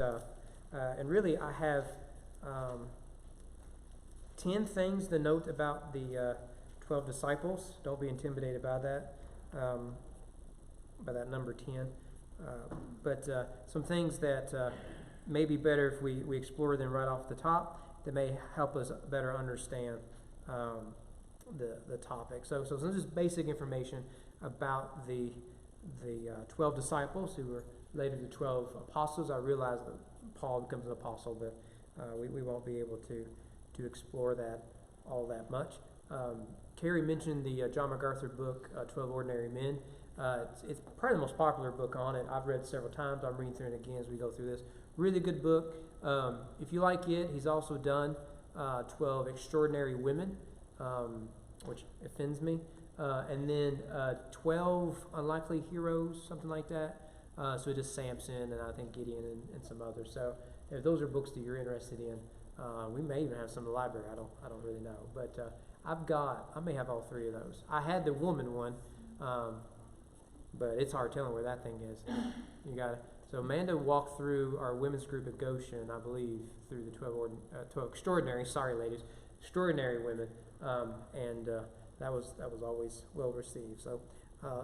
And really, I have 10 things to note about the 12 disciples. Don't be intimidated by that number 10. But some things that may be better if we explore them right off the top that may help us better understand the topic. So some just basic information about the 12 disciples who were later the 12 apostles. I realize that Paul becomes an apostle, but we won't be able to explore that all that much. Carrie mentioned the John MacArthur book, 12 Ordinary Men. It's probably the most popular book on it. I've read it several times. I'm reading through it again as we go through this. Really good book. If you like it, he's also done 12 Extraordinary Women, which offends me. And then 12 Unlikely Heroes, something like that. So it is Samson and I think Gideon and some others. So if those are books that you're interested in, we may even have some in the library. I don't really know. But I may have all three of those. I had the woman one, but it's hard telling where that thing is. You got it. So Amanda walked through our women's group at Goshen, I believe, through the 12 extraordinary, sorry ladies, extraordinary women, and that was always well received. So,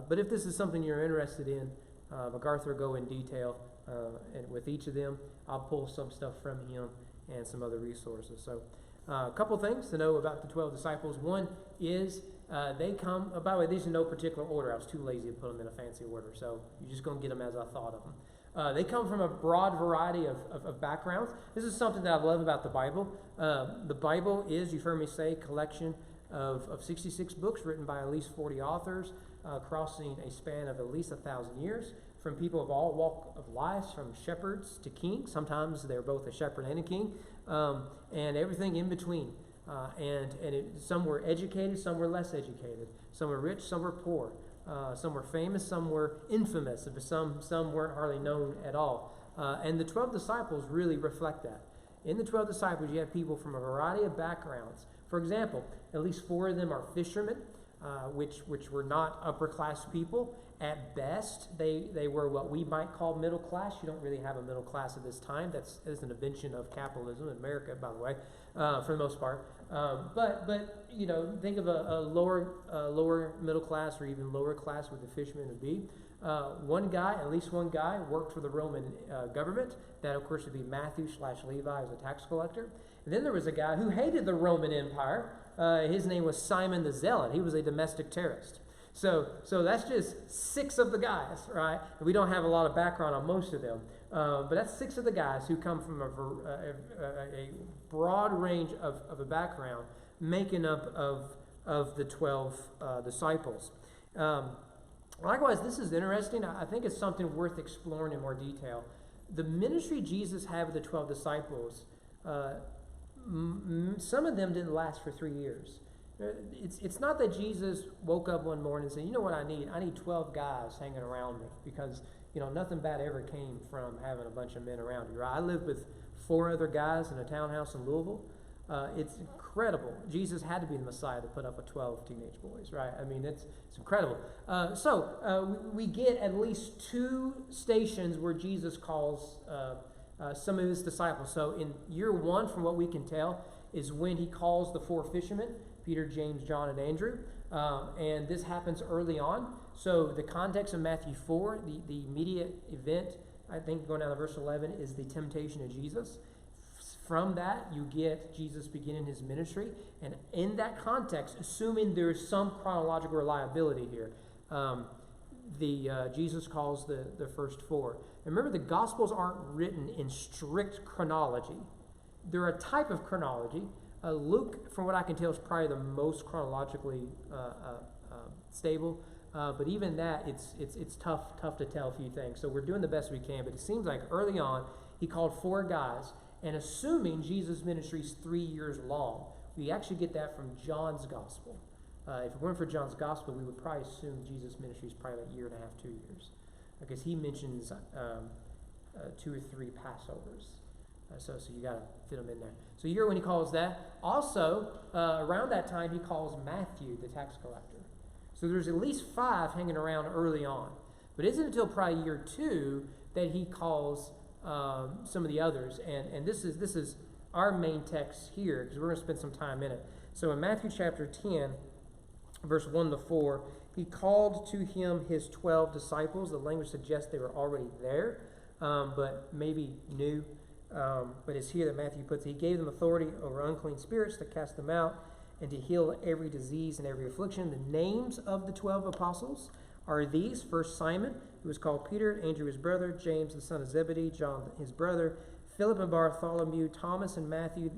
but if this is something you're interested in, MacArthur go in detail and with each of them. I'll pull some stuff from him and some other resources. So, a couple things to know about the 12 disciples. One is they come. By the way, these are in no particular order. I was too lazy to put them in a fancy order, so you're just going to get them as I thought of them. They come from a broad variety of backgrounds. This is something that I love about the Bible. The Bible is, you've heard me say, a collection of 66 books written by at least 40 authors, crossing a span of at least 1,000 years, from people of all walk of life, from shepherds to kings. Sometimes they're both a shepherd and a king, and everything in between. Some were educated, some were less educated. Some were rich, some were poor. Some were famous, some were infamous, some weren't hardly known at all. And the 12 disciples really reflect that. In the 12 disciples, you have people from a variety of backgrounds. For example, at least 4 of them are fishermen, which were not upper-class people. At best, they were what we might call middle class. You don't really have a middle class at this time. That's an invention of capitalism in America, by the way, for the most part. But you know, think of a lower middle class or even lower class with the fishermen would be. At least one guy, worked for the Roman government. That, of course, would be Matthew/Levi as a tax collector. And then there was a guy who hated the Roman Empire. His name was Simon the Zealot. He was a domestic terrorist. So that's just 6 of the guys, right? We don't have a lot of background on most of them. But that's 6 of the guys who come from a broad range of a background, making up of the 12 disciples. Likewise, this is interesting. I think it's something worth exploring in more detail. The ministry Jesus had with the 12 disciples, some of them didn't last for 3 years. It's not that Jesus woke up one morning and said, you know what I need? I need 12 guys hanging around me, because nothing bad ever came from having a bunch of men around you. Right? I lived with 4 other guys in a townhouse in Louisville. It's incredible. Jesus had to be the Messiah to put up with 12 teenage boys, right? I mean, it's incredible. We get at least 2 stations where Jesus calls some of his disciples. So in year 1, from what we can tell, is when he calls the 4 fishermen, Peter, James, John, and Andrew. And this happens early on. So the context of Matthew 4, the immediate event, I think going down to verse 11, is the temptation of Jesus. From that, you get Jesus beginning his ministry. And in that context, assuming there's some chronological reliability here, Jesus calls the first 4. And remember, the Gospels aren't written in strict chronology. They're a type of chronology. Luke, from what I can tell, is probably the most chronologically stable. But even that, it's tough to tell a few things. So we're doing the best we can. But it seems like early on, he called 4 guys. And assuming Jesus' ministry is 3 years long, we actually get that from John's Gospel. If it weren't for John's Gospel, we would probably assume Jesus' ministry is probably like 1.5 years, 2 years. Because he mentions 2 or 3 Passovers. So you got to fit them in there. So year when he calls that. Also, around that time, he calls Matthew the tax collector. So there's at least 5 hanging around early on. But it isn't until probably year 2 that he calls some of the others. And this is our main text here, because we're going to spend some time in it. So in Matthew chapter 10, verse 1 to 4, he called to him his 12 disciples. The language suggests they were already there, but maybe new. But it's here that Matthew puts it. He gave them authority over unclean spirits to cast them out and to heal every disease and every affliction. The names of the 12 apostles are these. First, Simon, who was called Peter, Andrew his brother, James the son of Zebedee, John his brother, Philip and Bartholomew, Thomas and Matthew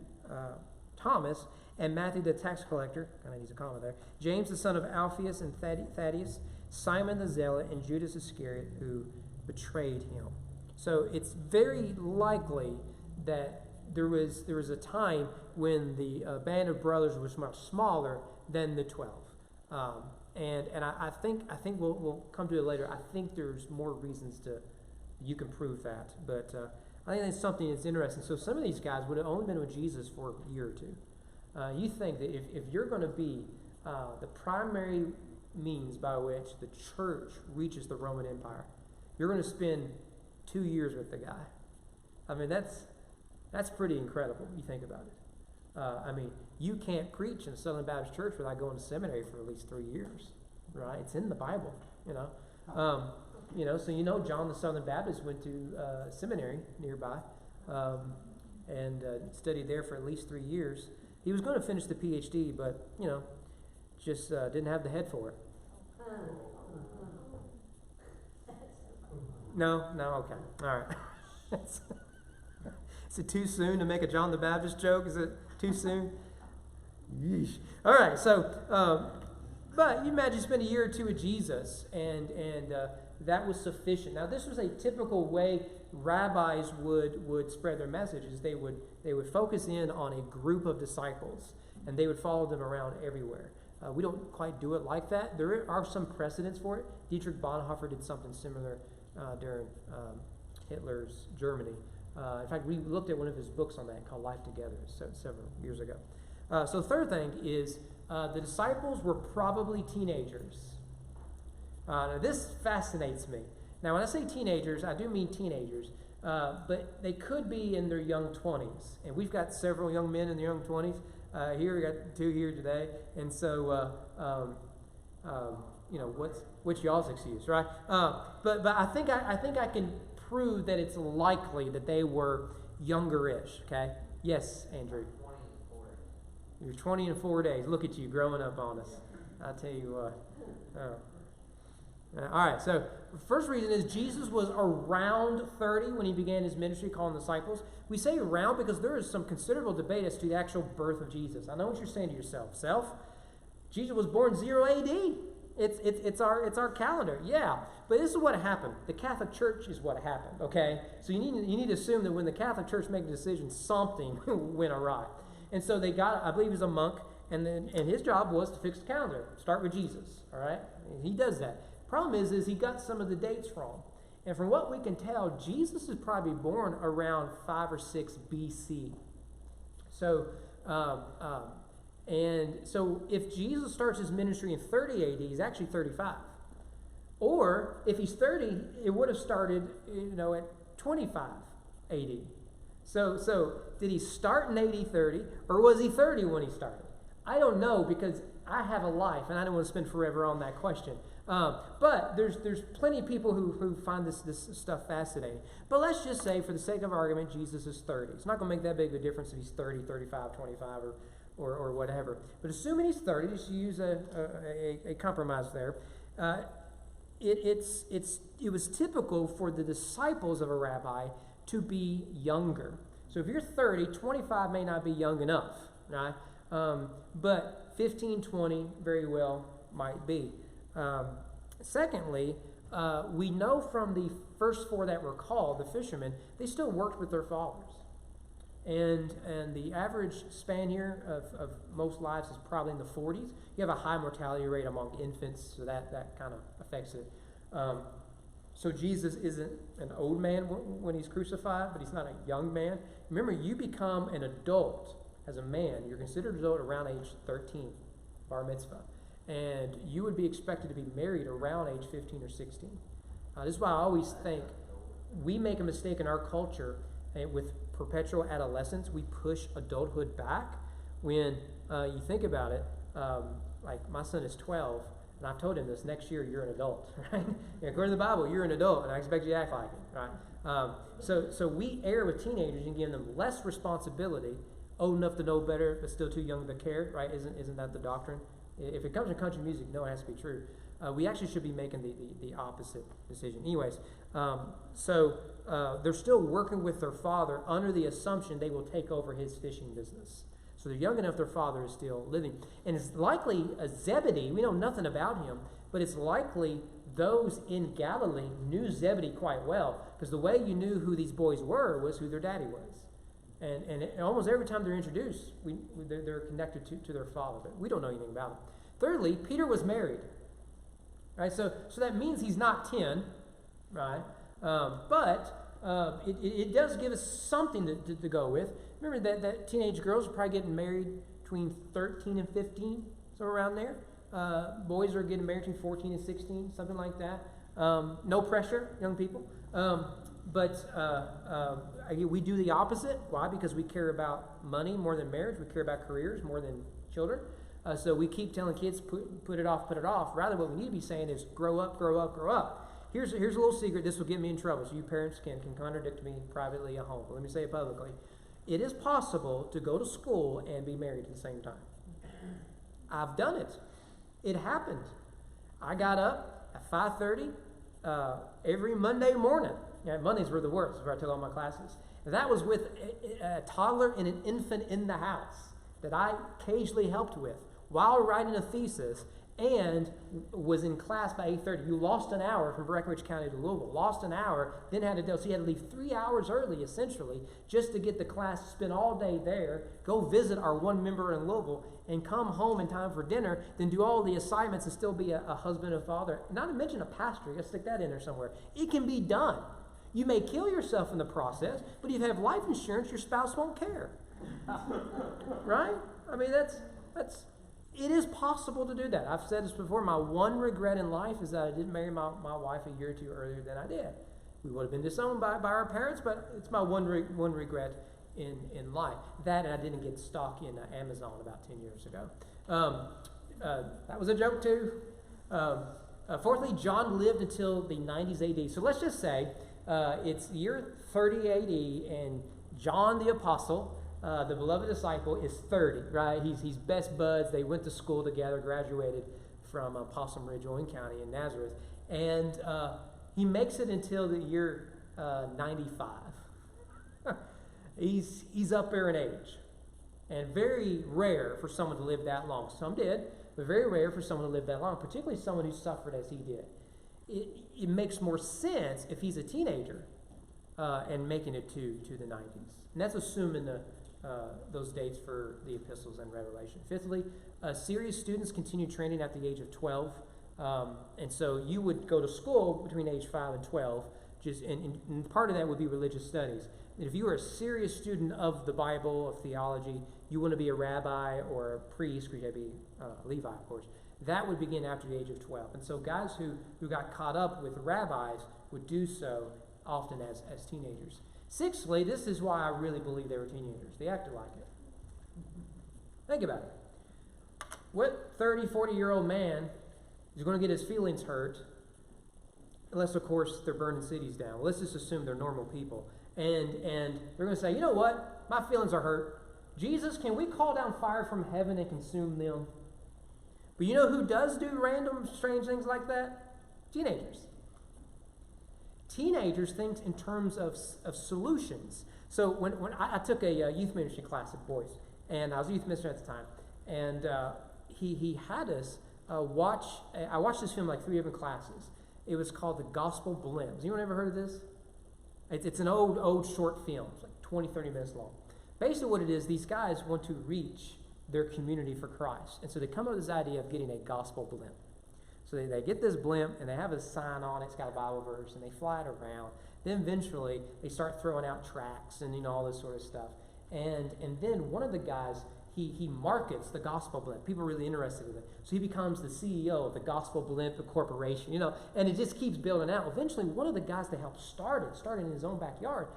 the tax collector, kind of needs a comma there, James the son of Alphaeus and Thaddeus, Simon the zealot, and Judas Iscariot, who betrayed him. So it's very likely that there was a time when the band of brothers was much smaller than the 12. And I think we'll come to it later. I think there's more reasons you can prove that. But I think that's something that's interesting. So some of these guys would have only been with Jesus for a year or two. You think that if you're going to be the primary means by which the church reaches the Roman Empire, you're going to spend 2 years with the guy. I mean, that's pretty incredible when you think about it. I mean, you can't preach in a Southern Baptist church without going to seminary for at least 3 years, right? It's in the Bible, you know. So John the Southern Baptist went to seminary nearby and studied there for at least 3 years. He was going to finish the PhD, but, just didn't have the head for it. No, okay. All right. Is it too soon to make a John the Baptist joke? Is it too soon? Yeesh. All right, so, but you imagine you spend a year or two with Jesus, and that was sufficient. Now, this was a typical way rabbis would spread their messages. They would focus in on a group of disciples, and they would follow them around everywhere. We don't quite do it like that. There are some precedents for it. Dietrich Bonhoeffer did something similar during Hitler's Germany. In fact, we looked at one of his books on that called Life Together several years ago. So the third thing is the disciples were probably teenagers. Now this fascinates me. Now when I say teenagers, I do mean teenagers, but they could be in their young 20s. And we've got several young men in their young 20s. Here we got 2 here today. And so, what's y'all's excuse, right? But I think I can prove that it's likely that they were younger-ish, okay? Yes, Andrew. You're 20 in 4 days. Look at you growing up on us. I tell you what. All right, so the first reason is Jesus was around 30 when he began his ministry calling disciples. We say around because there is some considerable debate as to the actual birth of Jesus. I know what you're saying to yourself. Jesus was born 0 AD. It's our calendar, yeah. But this is what happened. The Catholic Church is what happened, okay? So you need to assume that when the Catholic Church made a decision, something went awry. And so they got, I believe he was a monk, and his job was to fix the calendar. Start with Jesus, all right? And he does that. Problem is he got some of the dates wrong. And from what we can tell, Jesus is probably born around 5 or 6 BC. So, and so if Jesus starts his ministry in 30 AD, he's actually 35. Or if he's 30, it would have started, at 25 AD. So did he start in AD 30, or was he 30 when he started? I don't know, because I have a life, and I don't want to spend forever on that question. But there's plenty of people who find this stuff fascinating. But let's just say, for the sake of argument, Jesus is 30. It's not going to make that big of a difference if he's 30, 35, 25, or whatever. But assuming he's 30, just use a compromise there. It was typical for the disciples of a rabbi to be younger. So if you're 30, 25 may not be young enough, right? But 15, 20 very well might be. Secondly, we know from the first 4 that were called, the fishermen, they still worked with their fathers. And the average span here of most lives is probably in the 40s. You have a high mortality rate among infants, so that kind of affects it. So Jesus isn't an old man when he's crucified, but he's not a young man. Remember, you become an adult as a man. You're considered an adult around age 13, bar mitzvah. And you would be expected to be married around age 15 or 16. This is why I always think, we make a mistake in our culture with perpetual adolescence. We push adulthood back. When you think about it, like my son is 12, and I've told him this, next year you're an adult, right? According to the Bible, you're an adult, and I expect you to act like it, right? So we err with teenagers and give them less responsibility, old enough to know better, but still too young to care, right? Isn't that the doctrine? If it comes to country music, no, it has to be true. We actually should be making the opposite decision. Anyways, they're still working with their father under the assumption they will take over his fishing business. So they're young enough their father is still living. And it's likely Zebedee, we know nothing about him, but it's likely those in Galilee knew Zebedee quite well, because the way you knew who these boys were was who their daddy was. And almost every time they're introduced, they're connected to their father, but we don't know anything about him. Thirdly, Peter was married. Right, so that means he's not 10, right? But it does give us something to go with. Remember that teenage girls are probably getting married between 13 and 15, so around there. Boys are getting married between 14 and 16, something like that. No pressure, young people. We do the opposite. Why? Because we care about money more than marriage. We care about careers more than children. So we keep telling kids, put it off. Rather, what we need to be saying is grow up. Here's a little secret. This will get me in trouble, so you parents can contradict me privately at home. But let me say it publicly. It is possible to go to school and be married at the same time. I've done it. It happened. I got up at 5:30 every Monday morning. Mondays were the worst, where I took all my classes. And that was with a toddler and an infant in the house that I occasionally helped with while writing a thesis, and was in class by 8:30. You lost an hour from Breckenridge County to Louisville. Lost an hour, then had to go. So you had to leave 3 hours early, essentially, just to get the class, spend all day there, go visit our one member in Louisville, and come home in time for dinner, then do all the assignments and still be a husband and father. Not to mention a pastor. You got to stick that in there somewhere. It can be done. You may kill yourself in the process, but if you have life insurance, your spouse won't care. Right? I mean, it is possible to do that. I've said this before. My one regret in life is that I didn't marry my wife a year or two earlier than I did. We would have been disowned by our parents, but it's my one regret in life. That, and I didn't get stock in Amazon about 10 years ago. That was a joke too. Fourthly, John lived until the 90s AD. So let's just say it's year 30 AD, and John the Apostle, the beloved disciple, is 30, right? He's best buds. They went to school together, graduated from Possum Ridge, Owen County in Nazareth. And he makes it until the year 95. He's up there in age. And very rare for someone to live that long. Some did, but very rare for someone to live that long, particularly someone who suffered as he did. It makes more sense if he's a teenager and making it to the 90s. And that's assuming those dates for the epistles and Revelation. Fifthly, serious students continue training at the age of 12. And so you would go to school between age 5 and 12, and part of that would be religious studies. And if you were a serious student of the Bible, of theology, you want to be a rabbi or a priest, or you had to be Levi, of course. That would begin after the age of 12. And so guys who got caught up with rabbis would do so often as teenagers. Sixthly, this is why I really believe they were teenagers. They acted like it. Think about it. What 30, 40-year-old man is going to get his feelings hurt unless, of course, they're burning cities down? Well, let's just assume they're normal people. And they're going to say, you know what? My feelings are hurt. Jesus, can we call down fire from heaven and consume them? But you know who does do random, strange things like that? Teenagers. Teenagers think in terms of solutions. So when I took a youth ministry class at boys, and I was a youth minister at the time, and he had us watch. I watched this film like 3 different classes. It was called The Gospel Blend. Has anyone ever heard of this? It's an old short film. It's like 20, 30 minutes long. Basically what it is, these guys want to reach their community for Christ. And so they come up with this idea of getting a gospel blimp. So they get this blimp, and they have a sign on it. It's got a Bible verse, and they fly it around. Then eventually, they start throwing out tracts and all this sort of stuff. And then one of the guys, he markets the Gospel Blimp. People are really interested in it. So he becomes the CEO of the Gospel Blimp Corporation, and it just keeps building out. Eventually, one of the guys that helped start in his own backyard,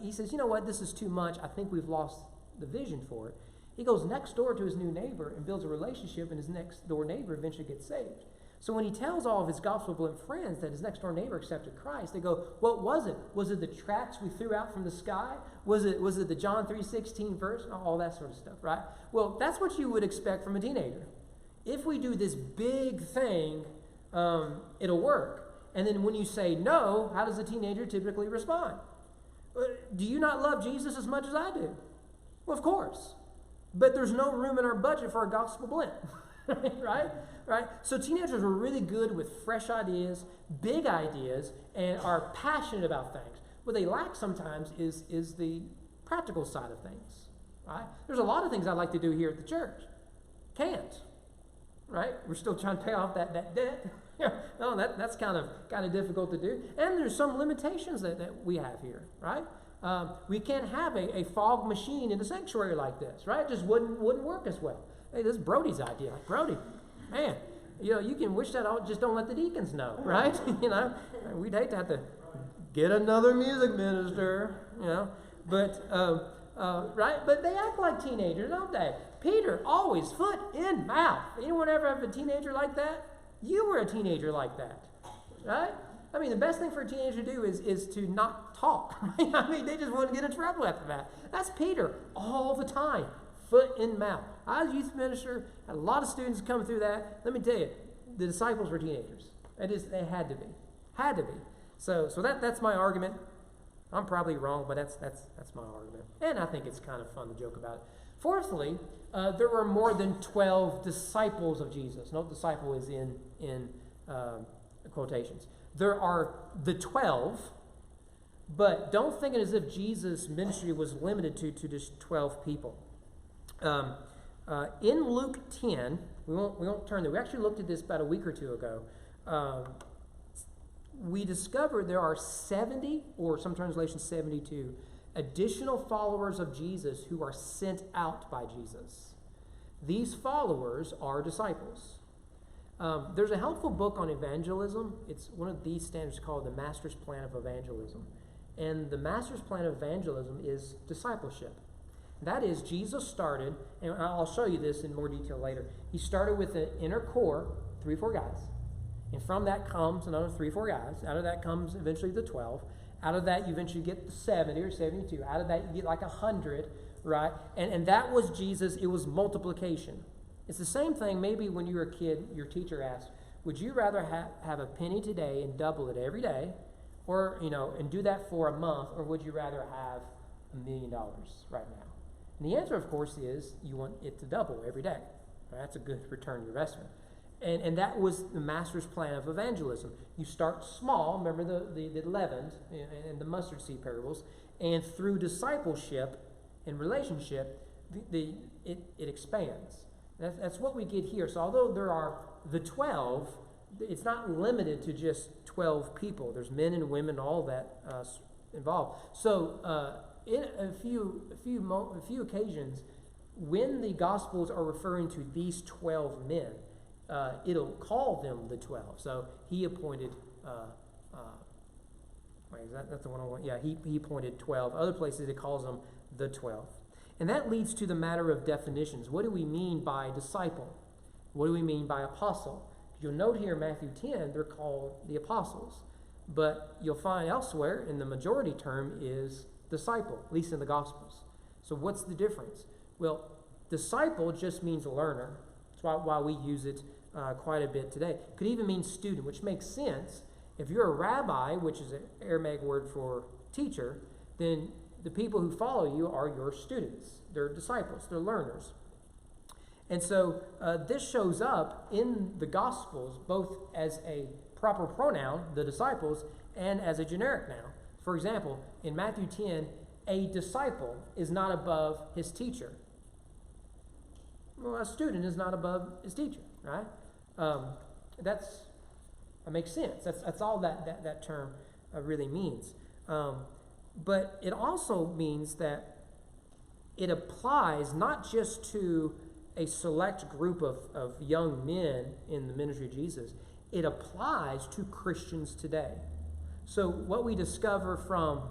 he says, you know what, this is too much. I think we've lost the vision for it. He goes next door to his new neighbor and builds a relationship, and his next door neighbor eventually gets saved. So when he tells all of his Gospel Blimp friends that his next door neighbor accepted Christ, they go, what was it? Was it the tracts we threw out from the sky? Was it the John 3:16 verse? All that sort of stuff, right? Well, that's what you would expect from a teenager. If we do this big thing, it'll work. And then when you say no, how does a teenager typically respond? Do you not love Jesus as much as I do? Well, of course. But there's no room in our budget for a Gospel Blimp. Right? So teenagers are really good with fresh ideas, big ideas, and are passionate about things. What they lack sometimes is the practical side of things. Right? There's a lot of things I like to do here at the church. Can't. Right? We're still trying to pay off that debt. No, that's kind of difficult to do. And there's some limitations that we have here. Right? We can't have a fog machine in the sanctuary like this. Right? It just wouldn't work as well. Hey, this is Brody's idea. Like, Brody, man, you can wish that out, just don't let the deacons know, right? We'd hate to have to get another music minister, But, right? But they act like teenagers, don't they? Peter, always foot in mouth. Anyone ever have a teenager like that? You were a teenager like that, right? I mean, the best thing for a teenager to do is to not talk. Right? I mean, they just want to get in trouble after that. That's Peter all the time. Foot in mouth. I was a youth minister, had a lot of students come through that. Let me tell you, the disciples were teenagers. They had to be. Had to be. So that's my argument. I'm probably wrong, but that's my argument. And I think it's kind of fun to joke about it. Fourthly, there were more than 12 disciples of Jesus. Note disciple is in quotations. There are the 12, but don't think it as if Jesus' ministry was limited to just 12 people. In Luke 10, we won't turn there. We actually looked at this about a week or two ago. We discovered there are 70, or some translations 72, additional followers of Jesus who are sent out by Jesus. These followers are disciples. There's a helpful book on evangelism. It's one of these standards called the Master's Plan of Evangelism. And the Master's Plan of Evangelism is discipleship. That is, Jesus started, and I'll show you this in more detail later. He started with an inner core, 3 or 4 guys. And from that comes another 3 or 4 guys. Out of that comes eventually the 12. Out of that, you eventually get the 70 or 72. Out of that, you get like 100, right? And that was Jesus. It was multiplication. It's the same thing maybe when you were a kid, your teacher asked, would you rather have a penny today and double it every day, or, and do that for a month, or would you rather have $1 million right now? And the answer, of course, is you want it to double every day. Right? That's a good return on investment. And that was the Master's Plan of Evangelism. You start small, remember the leavened and the mustard seed parables, and through discipleship and relationship, it expands. That's what we get here. So although there are the 12, it's not limited to just 12 people. There's men and women, all that involved. So in a few occasions, when the Gospels are referring to these 12 men, it'll call them the 12. So he appointed, is that the one I want? Yeah, he appointed 12. Other places it calls them the 12. And that leads to the matter of definitions. What do we mean by disciple? What do we mean by apostle? You'll note here in Matthew 10, they're called the apostles. But you'll find elsewhere, in the majority term, is disciple, at least in the Gospels. So what's the difference? Well, disciple just means learner. That's why we use it quite a bit today. It could even mean student, which makes sense. If you're a rabbi, which is an Aramaic word for teacher, then the people who follow you are your students. They're disciples. They're learners. And so this shows up in the Gospels both as a proper pronoun, the disciples, and as a generic noun. For example, in Matthew 10, a disciple is not above his teacher. Well, a student is not above his teacher, right? That makes sense. That's all that term really means. But it also means that it applies not just to a select group of young men in the ministry of Jesus. It applies to Christians today. So what we discover from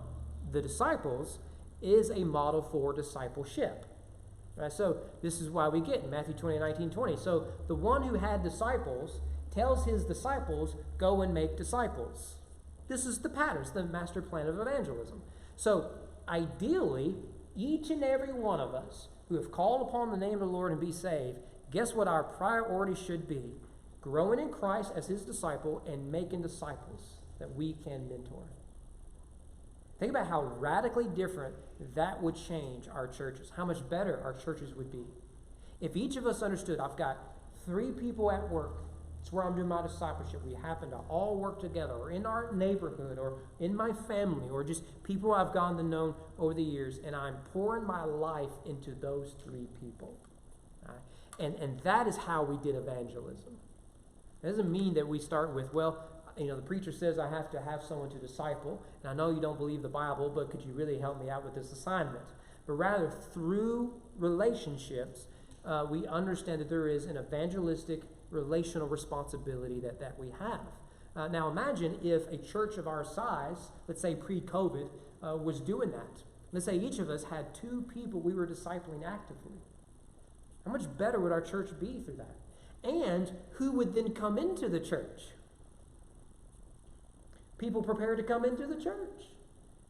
the disciples is a model for discipleship. Right? So this is why we get in Matthew 20:19-20. So the one who had disciples tells his disciples, go and make disciples. This is the pattern, it's the master plan of evangelism. So ideally, each and every one of us who have called upon the name of the Lord and be saved, guess what our priority should be? Growing in Christ as his disciple and making disciples that we can mentor. Think about how radically different that would change our churches, how much better our churches would be. If each of us understood, I've got 3 people at work, it's where I'm doing my discipleship. We happen to all work together, or in our neighborhood, or in my family, or just people I've gotten to know over the years, and I'm pouring my life into those 3 people. Right? And that is how we did evangelism. It doesn't mean that we start with, well, the preacher says I have to have someone to disciple, and I know you don't believe the Bible, but could you really help me out with this assignment? But rather, through relationships, we understand that there is an evangelistic relational responsibility that we have. Now imagine if a church of our size, let's say pre-COVID, was doing that. Let's say each of us had 2 people we were discipling actively. How much better would our church be through that? And who would then come into the church? People prepared to come into the church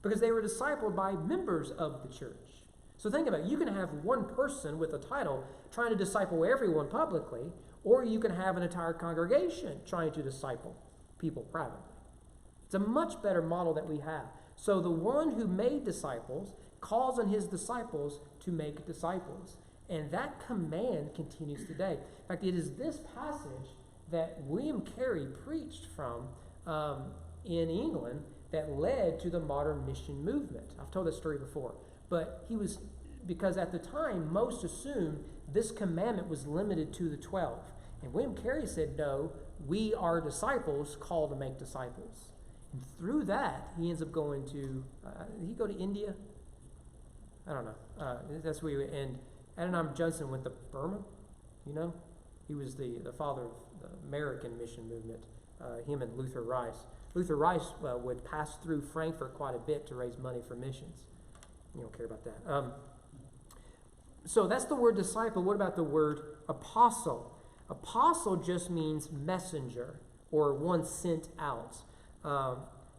because they were discipled by members of the church. So think about it. You can have one person with a title trying to disciple everyone publicly, or you can have an entire congregation trying to disciple people privately. It's a much better model that we have. So the one who made disciples calls on his disciples to make disciples. And that command continues today. In fact, it is this passage that William Carey preached from in England that led to the modern mission movement. I've told that story before. But because at the time, most assumed this commandment was limited to the 12. And William Carey said, no, we are disciples called to make disciples. And through that, he ends up going to, did he go to India? I don't know. That's where he went. And Adoniram Judson went to Burma, He was the father of the American mission movement, him and Luther Rice. Luther Rice would pass through Frankfort quite a bit to raise money for missions. You don't care about that. So that's the word disciple. What about the word apostle? Apostle just means messenger or one sent out.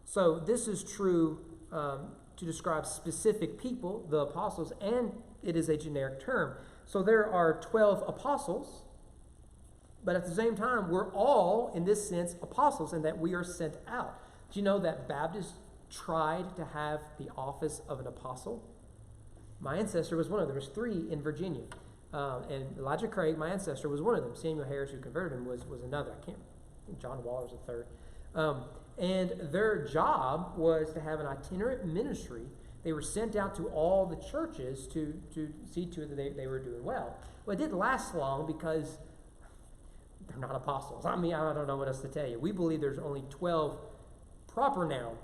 So this is true to describe specific people, the apostles, and it is a generic term. So there are 12 apostles, but at the same time, we're all, in this sense, apostles in that we are sent out. Do you know that Baptists tried to have the office of an apostle? My ancestor was one of them. There was 3 in Virginia. And Elijah Craig, my ancestor, was one of them. Samuel Harris, who converted him, was another. I think John Waller was a 3rd. And their job was to have an itinerant ministry. They were sent out to all the churches to see to it that they were doing well. Well, it didn't last long because they're not apostles. I don't know what else to tell you. We believe there's only 12 proper noun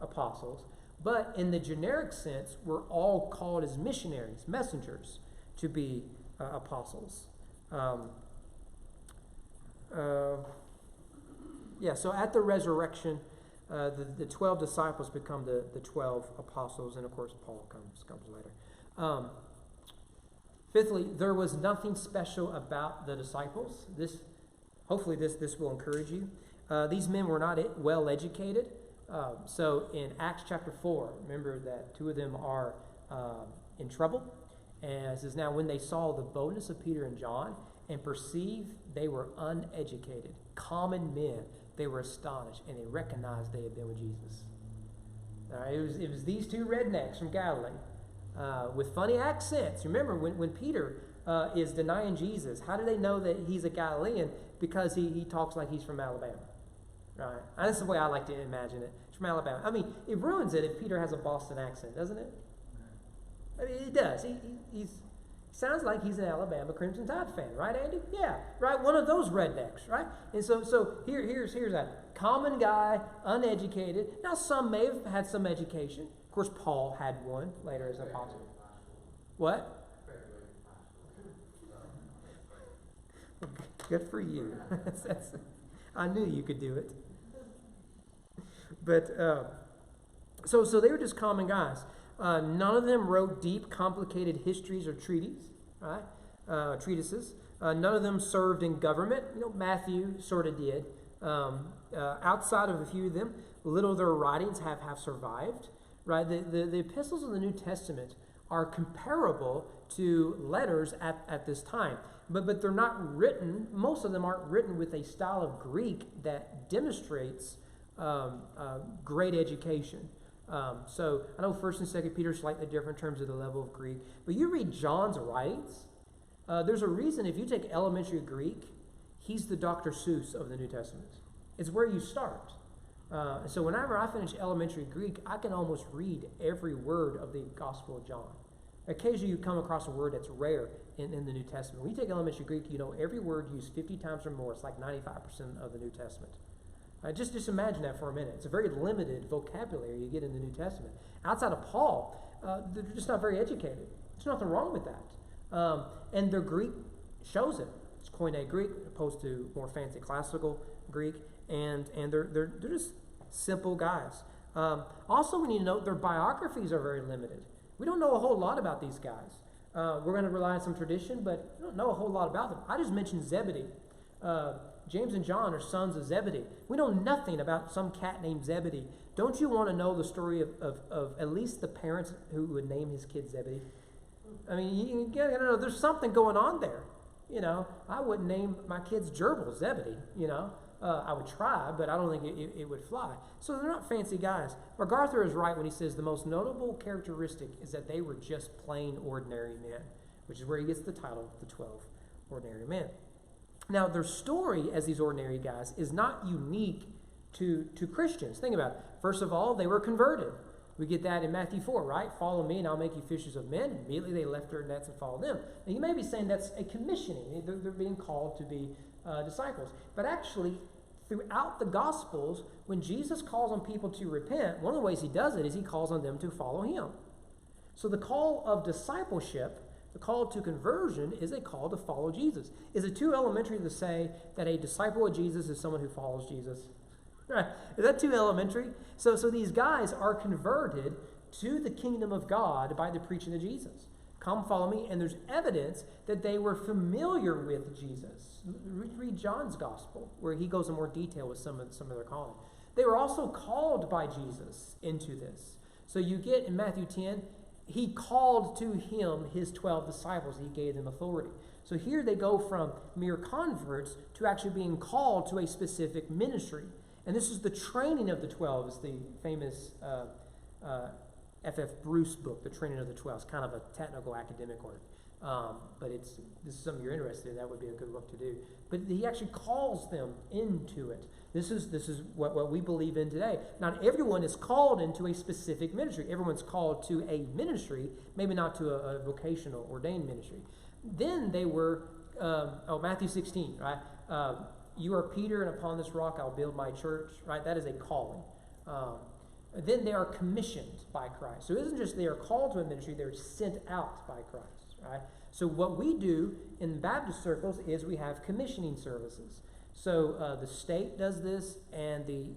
apostles. But in the generic sense, we're all called as missionaries, messengers, to be apostles. So at the resurrection, the 12 disciples become the 12 apostles, and of course Paul comes later. Fifthly, there was nothing special about the disciples. Hopefully this will encourage you. These men were not well educated. So in Acts chapter 4, remember that 2 of them are in trouble. And it says, now when they saw the boldness of Peter and John and perceived they were uneducated, common men, they were astonished and they recognized they had been with Jesus. It was these 2 rednecks from Galilee with funny accents. Remember, when Peter is denying Jesus, how do they know that he's a Galilean? Because he talks like he's from Alabama. Right? That's the way I like to imagine it. It's from Alabama. It ruins it if Peter has a Boston accent, doesn't it? It does. He sounds like he's an Alabama Crimson Tide fan, right, Andy? Yeah, right. One of those rednecks, right? And so here's a common guy, uneducated. Now some may have had some education. Of course, Paul had one later as an apostle. What? Good for you. I knew you could do it. But so they were just common guys. None of them wrote deep, complicated histories or treatises. None of them served in government. Matthew sort of did. Outside of a few of them, little of their writings have survived. Right? The epistles of the New Testament are comparable to letters at this time. But they're not written, most of them aren't written with a style of Greek that demonstrates great education. So I know 1st and 2nd Peter are slightly different in terms of the level of Greek. But you read John's writings, there's a reason if you take elementary Greek, he's the Dr. Seuss of the New Testament. It's where you start. So whenever I finish elementary Greek, I can almost read every word of the Gospel of John. Occasionally you come across a word that's rare in the New Testament. When you take elementary Greek, you know every word used 50 times or more. It's like 95% of the New Testament. Just imagine that for a minute. It's a very limited vocabulary you get in the New Testament. Outside of Paul, they're just not very educated. There's nothing wrong with that. And their Greek shows it. It's Koine Greek opposed to more fancy classical Greek. And they're just simple guys. Also, we need to note their biographies are very limited. We don't know a whole lot about these guys. We're going to rely on some tradition, but we don't know a whole lot about them. I just mentioned Zebedee. James and John are sons of Zebedee. We know nothing about some cat named Zebedee. Don't you want to know the story of at least the parents who would name his kid Zebedee? I mean, you gotta know there's something going on there. I wouldn't name my kids Gerbil Zebedee, I would try, but I don't think it would fly. So they're not fancy guys. MacArthur is right when he says the most notable characteristic is that they were just plain ordinary men, which is where he gets the title, the 12 Ordinary Men. Now, their story as these ordinary guys is not unique to Christians. Think about it. First of all, they were converted. We get that in Matthew 4, right? Follow me and I'll make you fishers of men. Immediately they left their nets and followed them. Now, you may be saying that's a commissioning. They're being called to be disciples. But actually, throughout the Gospels, when Jesus calls on people to repent, one of the ways he does it is he calls on them to follow him. So the call of discipleship, the call to conversion, is a call to follow Jesus. Is it too elementary to say that a disciple of Jesus is someone who follows Jesus? Right. Is that too elementary? So these guys are converted to the kingdom of God by the preaching of Jesus. Come follow me. And there's evidence that they were familiar with Jesus. Read John's gospel, where he goes in more detail with some of their calling. They were also called by Jesus into this. So you get in Matthew 10, he called to him his 12 disciples. He gave them authority. So here they go from mere converts to actually being called to a specific ministry. And this is the training of the 12. It's the famous F.F. Bruce book, The Training of the 12. It's kind of a technical academic work. But this is something you're interested in. That would be a good book to do. But he actually calls them into it. This is what we believe in today. Not everyone is called into a specific ministry. Everyone's called to a ministry, maybe not to a vocational ordained ministry. Then they were, Matthew 16, right? You are Peter, and upon this rock I'll build my church, right? That is a calling. Then they are commissioned by Christ. So it isn't just they are called to a ministry, they're sent out by Christ, right? So what we do in Baptist circles is we have commissioning services. So the state does this, and the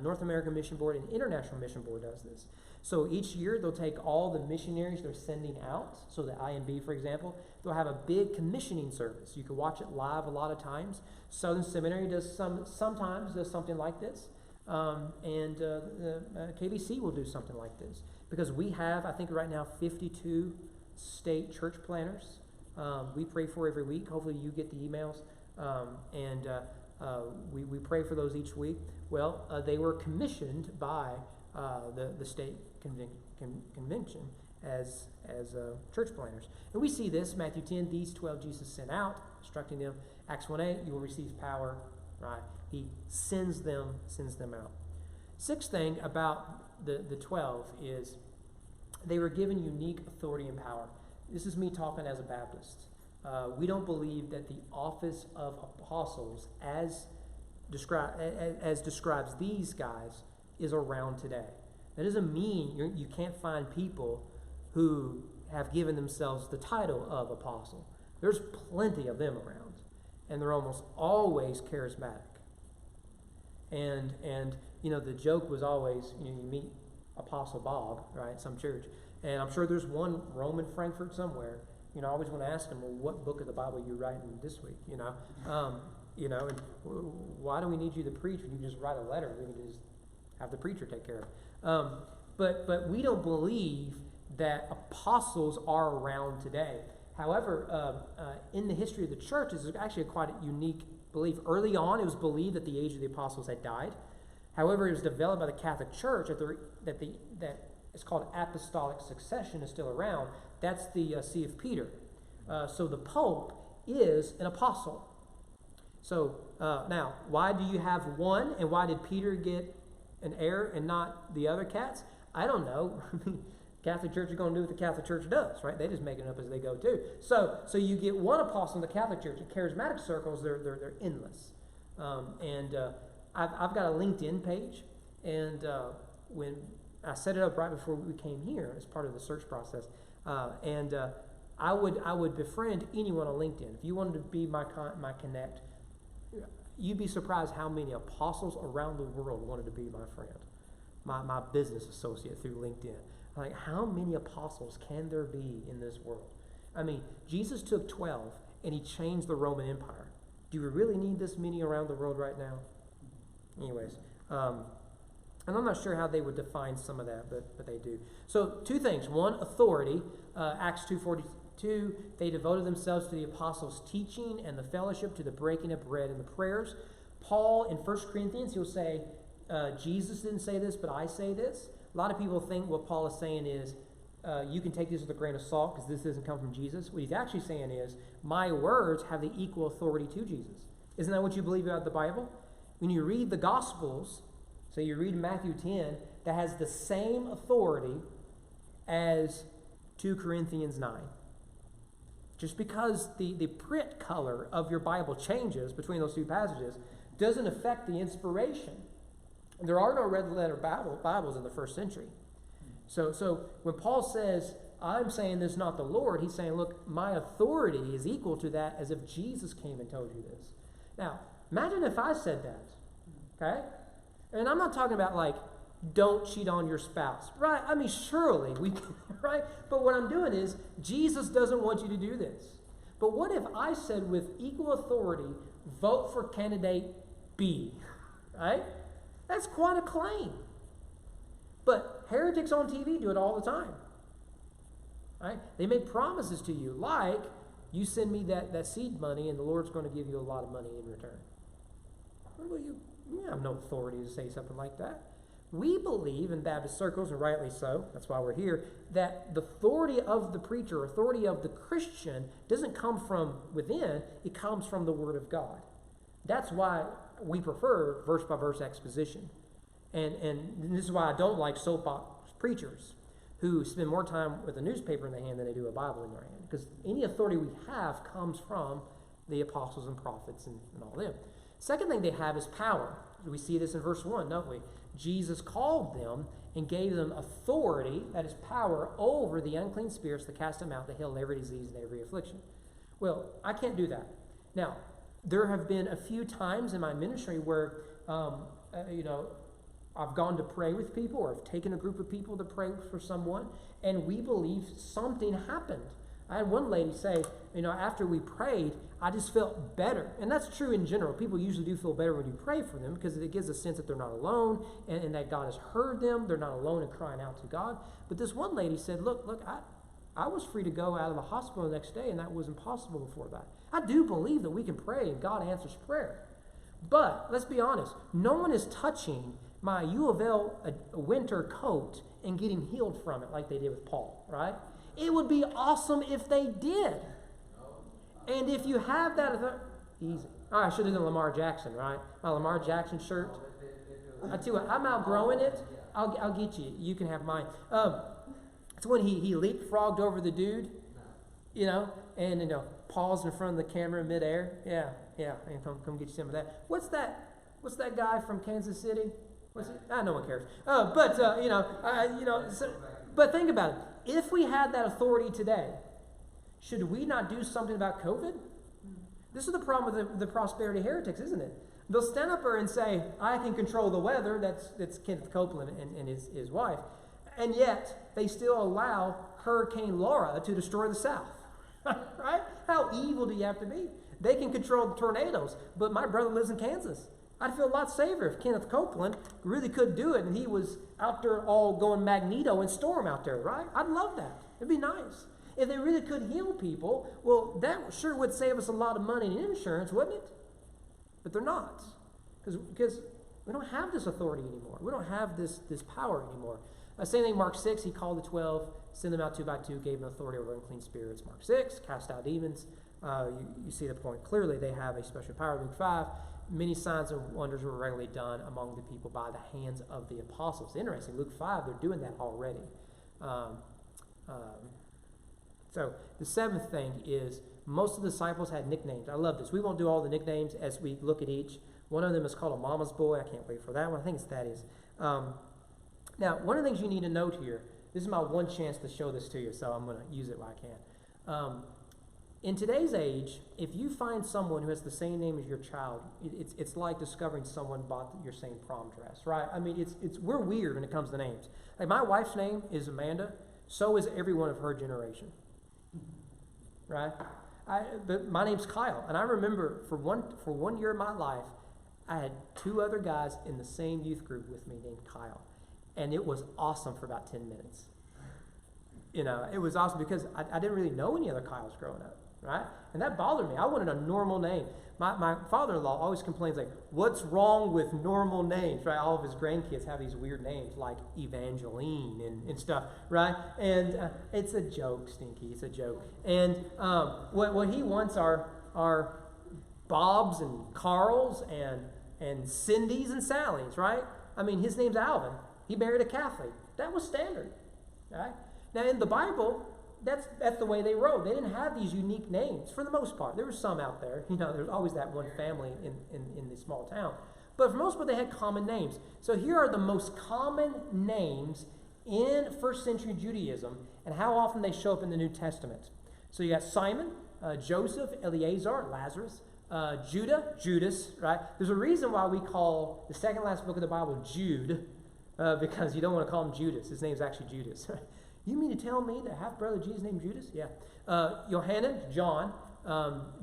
North American Mission Board and International Mission Board does this. So each year they'll take all the missionaries they're sending out. So the IMB, for example, they'll have a big commissioning service. You can watch it live a lot of times. Southern Seminary does sometimes does something like this. And KBC will do something like this. Because we have, I think right now, 52 state church planners. We pray for every week. Hopefully you get the emails. We pray for those each week. Well, they were commissioned by the state convention as church planners. And we see this, Matthew 10, these 12 Jesus sent out, instructing them. Acts 1:8, you will receive power. Right? He sends them out. Sixth thing about the 12 is they were given unique authority and power. This is me talking as a Baptist. We don't believe that the office of apostles, as describes these guys, is around today. That doesn't mean you can't find people who have given themselves the title of apostle. There's plenty of them around, and they're almost always charismatic. And the joke was always, you meet Apostle Bob, right, some church, and I'm sure there's one Roman Frankfort somewhere. I always want to ask him, well, what book of the Bible are you writing this week? And why do we need you to preach when you can just write a letter? We can just have the preacher take care of it. But we don't believe that apostles are around today. However, in the history of the church, this is actually quite a unique belief. Early on, it was believed that the age of the apostles had died. However, it was developed by the Catholic Church that it's called apostolic succession is still around. That's the See of Peter. So the Pope is an apostle. So now, why do you have one, and why did Peter get an heir and not the other cats? I don't know. Catholic Church is going to do what the Catholic Church does, right? They just make it up as they go too. So you get one apostle in the Catholic Church. In charismatic circles, they're endless. I've got a LinkedIn page, and when I set it up right before we came here as part of the search process, I would befriend anyone on LinkedIn. If you wanted to be my connect, you'd be surprised how many apostles around the world wanted to be my friend, my business associate through LinkedIn. Like, how many apostles can there be in this world? I mean, Jesus took 12 and he changed the Roman Empire. Do we really need this many around the world right now? Anyways, and I'm not sure how they would define some of that, but they do. So two things. One, authority. Acts 2:42, they devoted themselves to the apostles' teaching and the fellowship, to the breaking of bread and the prayers. Paul, in 1 Corinthians, he'll say, Jesus didn't say this, but I say this. A lot of people think what Paul is saying is, you can take this with a grain of salt because this doesn't come from Jesus. What he's actually saying is, my words have the equal authority to Jesus. Isn't that what you believe about the Bible? When you read the Gospels, so you read Matthew 10, that has the same authority as 2 Corinthians 9. Just because the print color of your Bible changes between those two passages doesn't affect the inspiration. There are no red letter Bibles in the first century. So when Paul says, I'm saying this, not the Lord, he's saying, look, my authority is equal to that as if Jesus came and told you this. Now, imagine if I said that, okay? And I'm not talking about like, don't cheat on your spouse, right? I mean, surely we can, right? But what I'm doing is, Jesus doesn't want you to do this. But what if I said with equal authority, vote for candidate B, right? That's quite a claim. But heretics on TV do it all the time, right? They make promises to you, like, you send me that seed money and the Lord's going to give you a lot of money in return. Well, you have no authority to say something like that. We believe in Baptist circles, and rightly so, that's why we're here, that the authority of the preacher, authority of the Christian, doesn't come from within, it comes from the Word of God. That's why we prefer verse-by-verse exposition. And this is why I don't like soapbox preachers who spend more time with a newspaper in their hand than they do a Bible in their hand. Because any authority we have comes from the apostles and prophets and all them. Second thing they have is power. We see this in verse 1, don't we? Jesus called them and gave them authority, that is power, over the unclean spirits to cast them out, to heal every disease and every affliction. Well, I can't do that. Now, there have been a few times in my ministry where, I've gone to pray with people, or I've taken a group of people to pray for someone, and we believe something happened. I had one lady say, after we prayed, I just felt better. And that's true in general. People usually do feel better when you pray for them because it gives a sense that they're not alone and that God has heard them. They're not alone in crying out to God. But this one lady said, look, I was free to go out of the hospital the next day, and that was impossible before that. I do believe that we can pray and God answers prayer. But let's be honest, no one is touching my U of L winter coat and getting healed from it like they did with Paul, right? It would be awesome if they did. And if you have that, easy. Oh, I should have done Lamar Jackson, right? My Lamar Jackson shirt. I tell you what, I'm outgrowing it. I'll get you. You can have mine. It's when he leapfrogged over the dude, and paused in front of the camera midair. Yeah. And come get you some of that. What's that guy from Kansas City? No one cares. But think about it. if we had that authority today, should we not do something about COVID? This is the problem with the prosperity heretics, isn't it? They'll stand up there and say, I can control the weather. That's Kenneth Copeland and his wife. And yet, they still allow Hurricane Laura to destroy the South. Right? How evil do you have to be? They can control the tornadoes, but my brother lives in Kansas. I'd feel a lot safer if Kenneth Copeland really could do it and he was out there all going Magneto and Storm out there, right? I'd love that. It'd be nice. If they really could heal people, well, that sure would save us a lot of money in insurance, wouldn't it? But they're not. Because we don't have this authority anymore. We don't have this power anymore. Same thing, Mark 6, he called the 12, sent them out 2 by 2, gave them authority over unclean spirits. Mark 6, cast out demons. You see the point clearly. They have a special power. Luke 5, many signs and wonders were regularly done among the people by the hands of the apostles. Interesting. Luke 5, they're doing that already. So the seventh thing is most of the disciples had nicknames. I love this. We won't do all the nicknames as we look at each. One of them is called a mama's boy. I can't wait for that one. I think it's Thaddeus. Now, one of the things you need to note here, this is my one chance to show this to you, so I'm going to use it while I can. In today's age, if you find someone who has the same name as your child, it's like discovering someone bought your same prom dress, right? I mean, we're weird when it comes to names. Like my wife's name is Amanda, so is everyone of her generation, right? But my name's Kyle, and I remember for one year of my life, I had 2 other guys in the same youth group with me named Kyle, and it was awesome for about 10 minutes. You know, it was awesome because I didn't really know any other Kyles growing up, right? And that bothered me. I wanted a normal name. My father-in-law always complains, like, what's wrong with normal names, right? All of his grandkids have these weird names like Evangeline and stuff, right? And it's a joke, Stinky. It's a joke. And what he wants are Bobs and Carls and Cindy's and Sally's, right? I mean, his name's Alvin. He married a Catholic. That was standard, right? Now, in the Bible, that's the way they wrote. They didn't have these unique names for the most part. There were some out there. You know, there's always that one family in the small town. But for the most part, they had common names. So here are the most common names in first century Judaism and how often they show up in the New Testament. So you got Simon, Joseph, Eleazar, Lazarus, Judah, Judas, right? There's a reason why we call the second last book of the Bible Jude, because you don't want to call him Judas. His name's actually Judas. You mean to tell me that half-brother Jesus named Judas? Yeah. Johanan, John,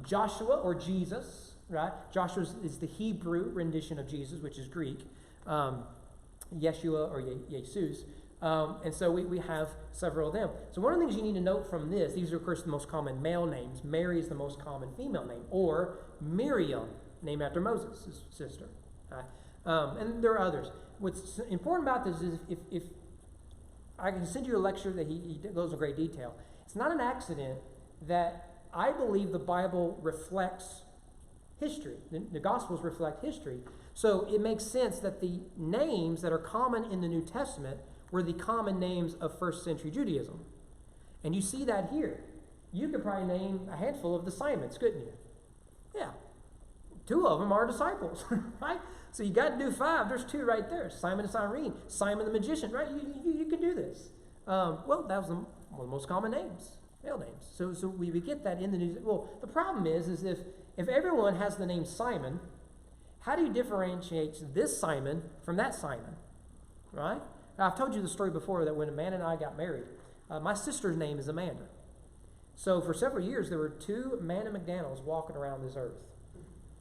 Joshua or Jesus, right? Joshua is the Hebrew rendition of Jesus, which is Greek. Yeshua or Jesus. And so we have several of them. So one of the things you need to note from this, these are, of course, the most common male names. Mary is the most common female name. Or Miriam, named after Moses' sister. Right? And there are others. What's important about this is if I can send you a lecture that he goes in great detail. It's not an accident that I believe the Bible reflects history. The Gospels reflect history. So it makes sense that the names that are common in the New Testament were the common names of first century Judaism. And you see that here. You could probably name a handful of the Simons, couldn't you? Yeah. 2 of them are disciples, right? So you got to do 5. There's 2 right there. Simon and Cyrene, Simon the magician, right? You can do this. Well, that was one of the most common names, male names. So we get that in the New. Well, the problem is if everyone has the name Simon, how do you differentiate this Simon from that Simon, right? Now, I've told you the story before that when Amanda and I got married, my sister's name is Amanda. So for several years, there were 2 Amanda McDaniels walking around this earth,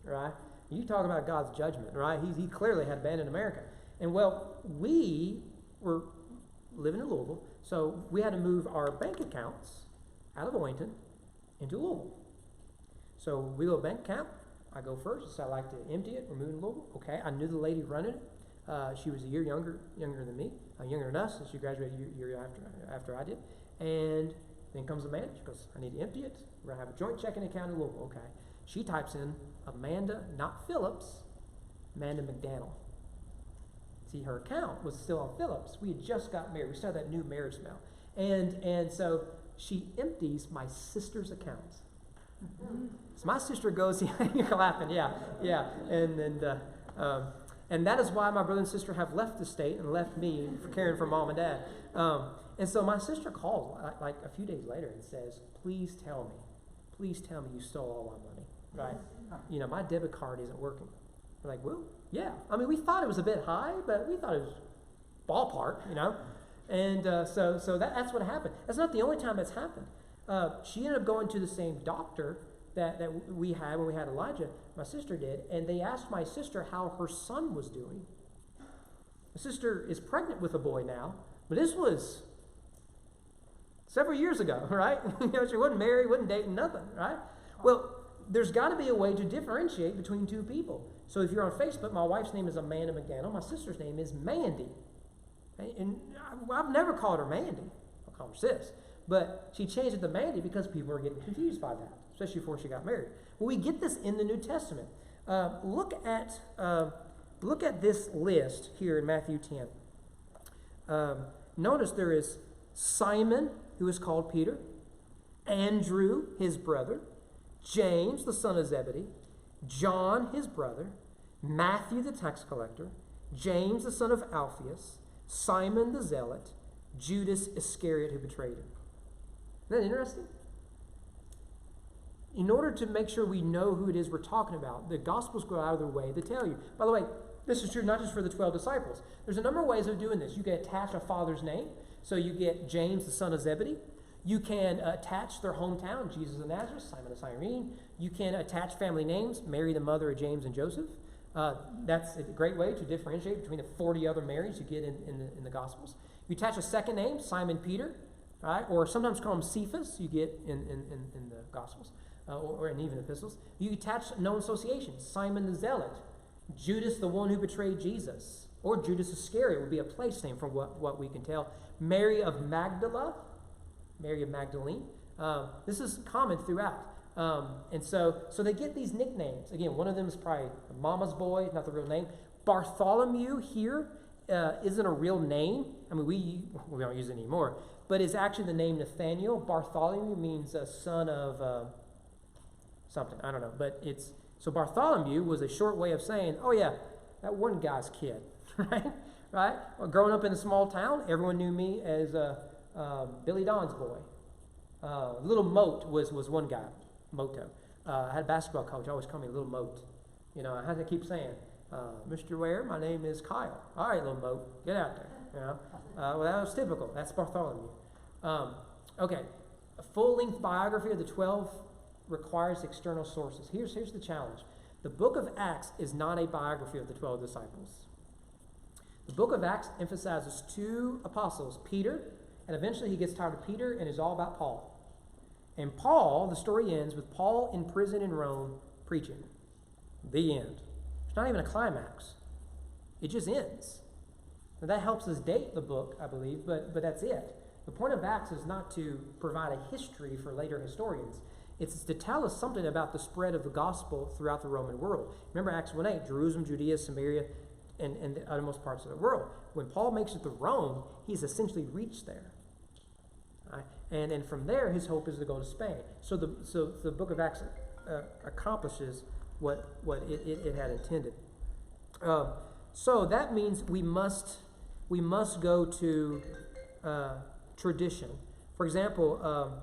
right? You talk about God's judgment, right? He clearly had abandoned America. And well, we were living in Louisville, so we had to move our bank accounts out of Owington into Louisville. So we go bank account. I go first, so I like to empty it. We're moving to Louisville. Okay, I knew the lady running it. She was a year younger than me, younger than us, and she graduated a year after I did. And then comes Amanda. She goes, I need to empty it. We're going to have a joint checking account in Louisville. Okay. She types in Amanda, not Phillips, Amanda McDaniel. See, her account was still on Phillips. We had just got married. We started that new marriage now. And so she empties my sister's account. So my sister goes, you're laughing, yeah. And that is why my brother and sister have left the state and left me for caring for mom and dad. And so my sister calls like a few days later and says, please tell me you stole all my money, right? My debit card isn't working. We're like, well, yeah. I mean, we thought it was a bit high, but we thought it was ballpark, And so that's what happened. That's not the only time that's happened. She ended up going to the same doctor that we had when we had Elijah, my sister did, and they asked my sister how her son was doing. My sister is pregnant with a boy now, but this was several years ago, right? She wasn't married, wasn't dating, nothing, right? Well, there's got to be a way to differentiate between two people. So if you're on Facebook, my wife's name is Amanda McDaniel. My sister's name is Mandy. And I've never called her Mandy. I'll call her sis. But she changed it to Mandy because people are getting confused by that, especially before she got married. Well, we get this in the New Testament. Look at this list here in Matthew 10. Notice there is Simon, who is called Peter, Andrew, his brother, James, the son of Zebedee, John, his brother, Matthew, the tax collector, James, the son of Alphaeus, Simon the zealot, Judas Iscariot, who betrayed him. Isn't that interesting? In order to make sure we know who it is we're talking about, the Gospels go out of their way to tell you. By the way, this is true not just for the 12 disciples. There's a number of ways of doing this. You can attach a father's name. So you get James, the son of Zebedee. You can attach their hometown, Jesus of Nazareth, Simon of Cyrene. You can attach family names, Mary, the mother of James and Joseph. That's a great way to differentiate between the 40 other Marys you get in the Gospels. You attach a second name, Simon Peter, right? Or sometimes call him Cephas, you get in the Gospels, or in even epistles. You attach known associations, Simon the Zealot, Judas, the one who betrayed Jesus, or Judas Iscariot would be a place name from what we can tell. Mary of Magdala, Mary of Magdalene. This is common throughout. And so they get these nicknames. Again, one of them is probably Mama's Boy, not the real name. Bartholomew here isn't a real name. I mean, we don't use it anymore. But it's actually the name Nathaniel. Bartholomew means son of something. I don't know. But so Bartholomew was a short way of saying, oh yeah, that one guy's kid, right? Right? Well, growing up in a small town, everyone knew me as Billy Don's boy. Little Moat was one guy, Moto. I had a basketball coach, always called me Little Moat. I had to keep saying, Mr. Ware, my name is Kyle. All right, Little Moat, get out there. Well, that was typical. That's Bartholomew. Okay, a full-length biography of the 12 requires external sources. Here's the challenge. The book of Acts is not a biography of the 12 disciples. The book of Acts emphasizes two apostles, Peter, and eventually he gets tired of Peter and is all about Paul. And Paul, the story ends with Paul in prison in Rome preaching. The end. It's not even a climax. It just ends. Now that helps us date the book, I believe, but that's it. The point of Acts is not to provide a history for later historians. It's to tell us something about the spread of the gospel throughout the Roman world. Remember Acts 1:8, Jerusalem, Judea, Samaria, and the uttermost parts of the world. When Paul makes it to Rome, he's essentially reached there. Right? And from there, his hope is to go to Spain. So the book of Acts accomplishes what it had intended. So that means we must go to tradition. For example,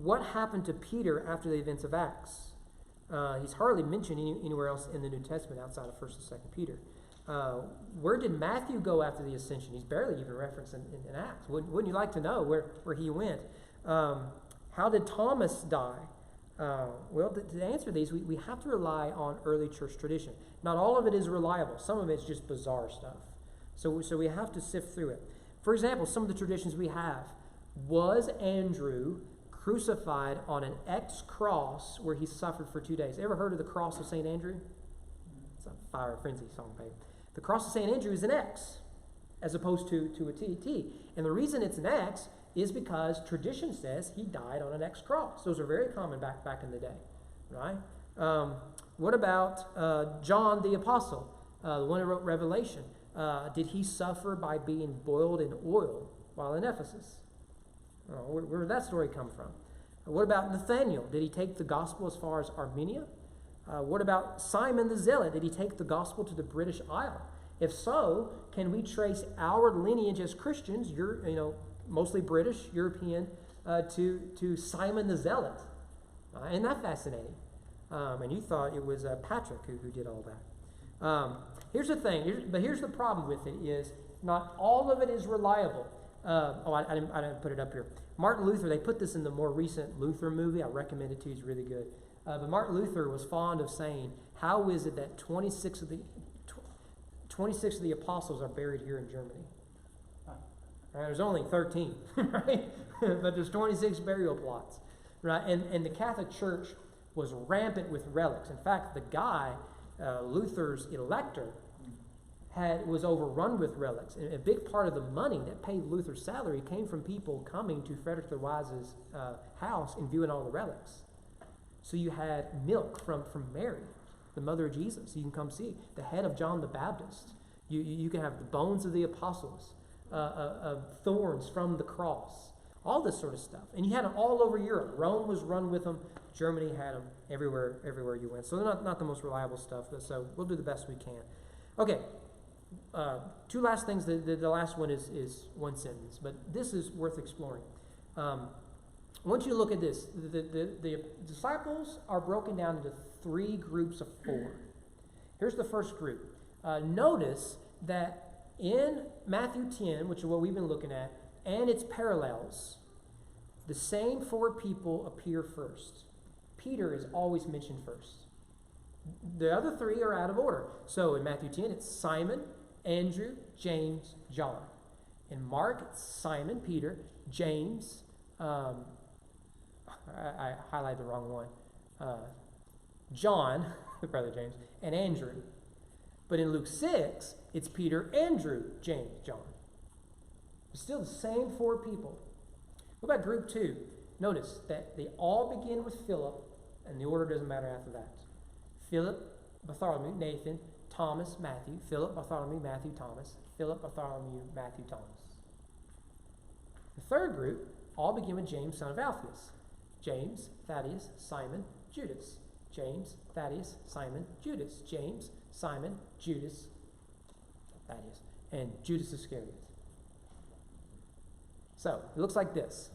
what happened to Peter after the events of Acts? He's hardly mentioned anywhere else in the New Testament outside of 1st and 2nd Peter. Where did Matthew go after the ascension? He's barely even referenced in Acts. Wouldn't you like to know where he went? How did Thomas die? Well, to answer these, we have to rely on early church tradition. Not all of it is reliable. Some of it's just bizarre stuff. So we have to sift through it. For example, some of the traditions we have. Was Andrew crucified on an X cross where he suffered for 2 days? Ever heard of the cross of St. Andrew? It's a Fire Frenzy song, babe. The cross of St. Andrew is an X as opposed to a T. And the reason it's an X is because tradition says he died on an X cross. Those are very common back in the day, right? What about John the Apostle, the one who wrote Revelation? Did he suffer by being boiled in oil while in Ephesus? Where did that story come from? What about Nathaniel? Did he take the gospel as far as Armenia? What about Simon the Zealot? Did he take the gospel to the British Isle? If so, can we trace our lineage as Christians, mostly British, European, to Simon the Zealot. Isn't that fascinating? And you thought it was Patrick who did all that. Here's the thing, but here's the problem with it is not all of it is reliable. I didn't put it up here. Martin Luther, they put this in the more recent Luther movie. I recommend it to you. It's really good. But Martin Luther was fond of saying, how is it that 26 of the apostles are buried here in Germany? There's only 13, right? But there's 26 burial plots, right? And the Catholic Church was rampant with relics. In fact, the guy, Luther's elector, was overrun with relics. And a big part of the money that paid Luther's salary came from people coming to Frederick the Wise's house and viewing all the relics. So you had milk from Mary, the mother of Jesus. You can come see the head of John the Baptist. You can have the bones of the apostles, thorns from the cross, all this sort of stuff. And you had them all over Europe. Rome was run with them. Germany had them everywhere you went. So they're not the most reliable stuff. So we'll do the best we can. Okay. Two last things. The last one is one sentence, but this is worth exploring. I want you to look at this. The disciples are broken down into 3 groups of 4. Here's the first group. Notice that in Matthew 10, which is what we've been looking at, and its parallels, the same 4 people appear first. Peter is always mentioned first. The other 3 are out of order. So in Matthew 10, it's Simon, Andrew, James, John. In Mark, it's Simon, Peter, James, I highlighted the wrong one, John, brother James, and Andrew. But in Luke 6, it's Peter, Andrew, James, John. It's still the same 4 people. What about group 2? Notice that they all begin with Philip, and the order doesn't matter after that. Philip, Bartholomew, Nathan, Thomas, Matthew. Philip, Bartholomew, Matthew, Thomas. Philip, Bartholomew, Matthew, Thomas. The third group all begin with James, son of Alphaeus. James, Thaddeus, Simon, Judas. James, Thaddeus, Simon, Judas. James, Simon, Judas, Thaddeus, and Judas Iscariot. So, it looks like this.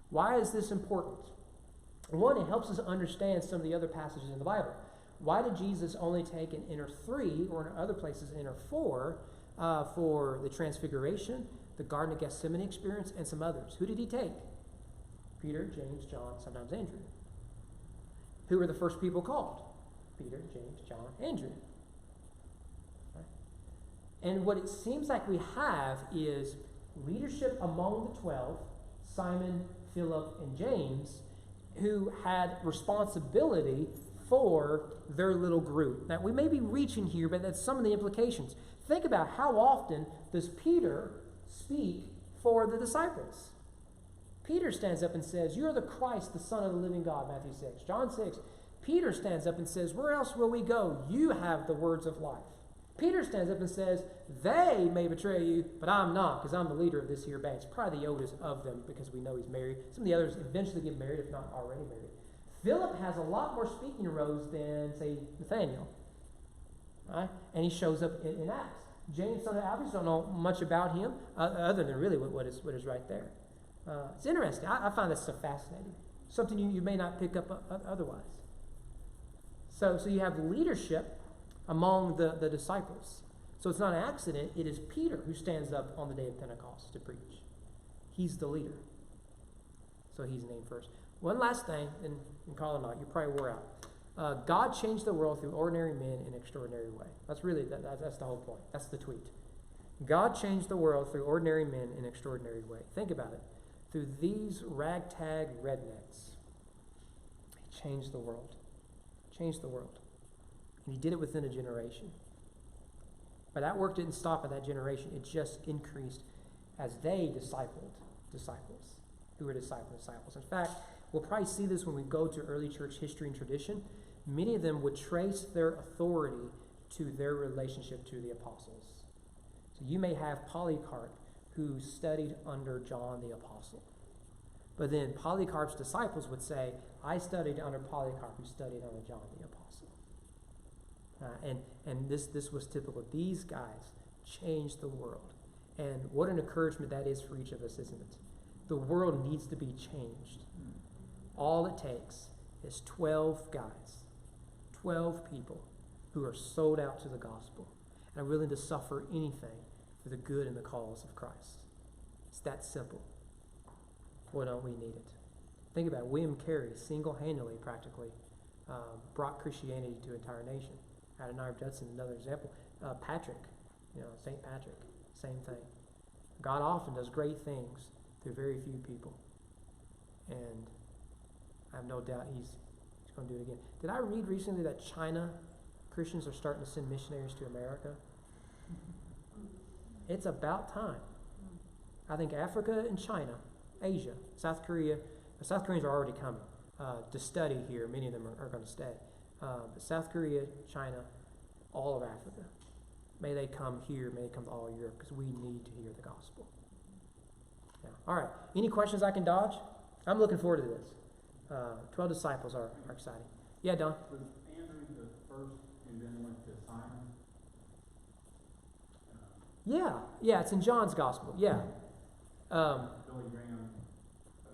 Why is this important? One, it helps us understand some of the other passages in the Bible. Why did Jesus only take an inner 3, or in other places, inner 4, for the Transfiguration, the Garden of Gethsemane experience, and some others? Who did he take? Peter, James, John, sometimes Andrew. Who were the first people called? Peter, James, John, Andrew. Right? And what it seems like we have is leadership among the 12, Simon, Philip, and James, who had responsibility for their little group. Now, we may be reaching here, but that's some of the implications. Think about how often does Peter speak for the disciples? Peter stands up and says, "You are the Christ, the Son of the living God," Matthew 6. John 6, Peter stands up and says, "Where else will we go? You have the words of life." Peter stands up and says, "They may betray you, but I'm not, because I'm the leader of this here band." It's probably the oldest of them, because we know he's married. Some of the others eventually get married, if not already married. Philip has a lot more speaking roles than, say, Nathaniel. Right? And he shows up in Acts. James, son of Alphaeus, don't know much about him, other than really what is right there. It's interesting. I find this stuff fascinating. Something you may not pick up otherwise. So you have leadership among the disciples. So it's not an accident. It is Peter who stands up on the day of Pentecost to preach. He's the leader. So he's named first. One last thing, and call it out. You probably wore out. God changed the world through ordinary men in an extraordinary way. That's really, that's the whole point. That's the tweet. God changed the world through ordinary men in an extraordinary way. Think about it. Through these ragtag rednecks, he changed the world. Changed the world. And he did it within a generation. But that work didn't stop at that generation. It just increased as they discipled disciples who were discipling disciples. In fact, we'll probably see this when we go to early church history and tradition. Many of them would trace their authority to their relationship to the apostles. So you may have Polycarp, who studied under John the Apostle. But then Polycarp's disciples would say, "I studied under Polycarp, who studied under John the Apostle." And this was typical. These guys changed the world. And what an encouragement that is for each of us, isn't it? The world needs to be changed. All it takes is 12 guys, 12 people who are sold out to the gospel and are willing to suffer anything for the good and the cause of Christ. It's that simple. Boy, don't we need it. Think about it. William Carey single-handedly, practically, brought Christianity to an entire nation. Adoniram Judson, another example. Patrick, St. Patrick, same thing. God often does great things through very few people. And I have no doubt he's going to do it again. Did I read recently that China Christians are starting to send missionaries to America? It's about time. I think Africa and China, Asia, South Korea, the South Koreans are already coming to study here. Many of them are going to stay. But South Korea, China, all of Africa, may they come here, may they come to all Europe, because we need to hear the gospel. Yeah. All right. Any questions I can dodge? I'm looking forward to this. 12 disciples are exciting. Yeah, Don? Was Andrew the first who then went to Simon? Yeah, it's in John's gospel. Yeah. Billy Graham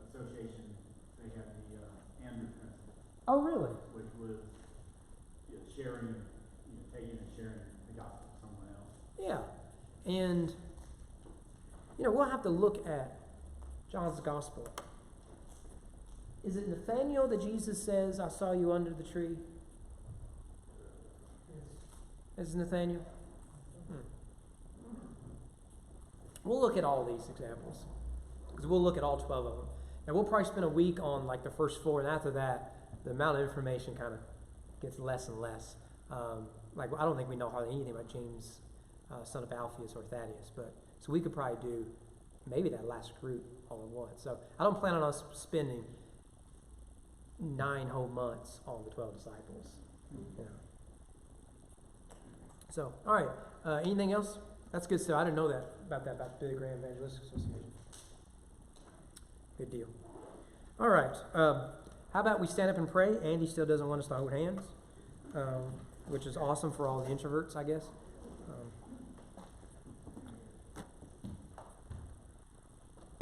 Association, they have the Andrew principle. Oh, really? Which was sharing, taking and sharing the gospel with someone else. Yeah. And, we'll have to look at John's gospel. Is it Nathaniel that Jesus says, I saw you under the tree? Is it Nathaniel? We'll look at all these examples, because we'll look at all 12 of them. And we'll probably spend a week on the first 4, and after that, the amount of information kind of gets less and less. I don't think we know hardly anything about James, son of Alphaeus or Thaddeus, so we could probably do maybe that last group all at once. So I don't plan on us spending 9 whole months on the 12 disciples. So, all right. Anything else? That's good stuff. I didn't know about the Billy Graham Evangelistic Association. Good deal. All right. How about we stand up and pray? Andy still doesn't want us to hold hands, which is awesome for all the introverts, I guess.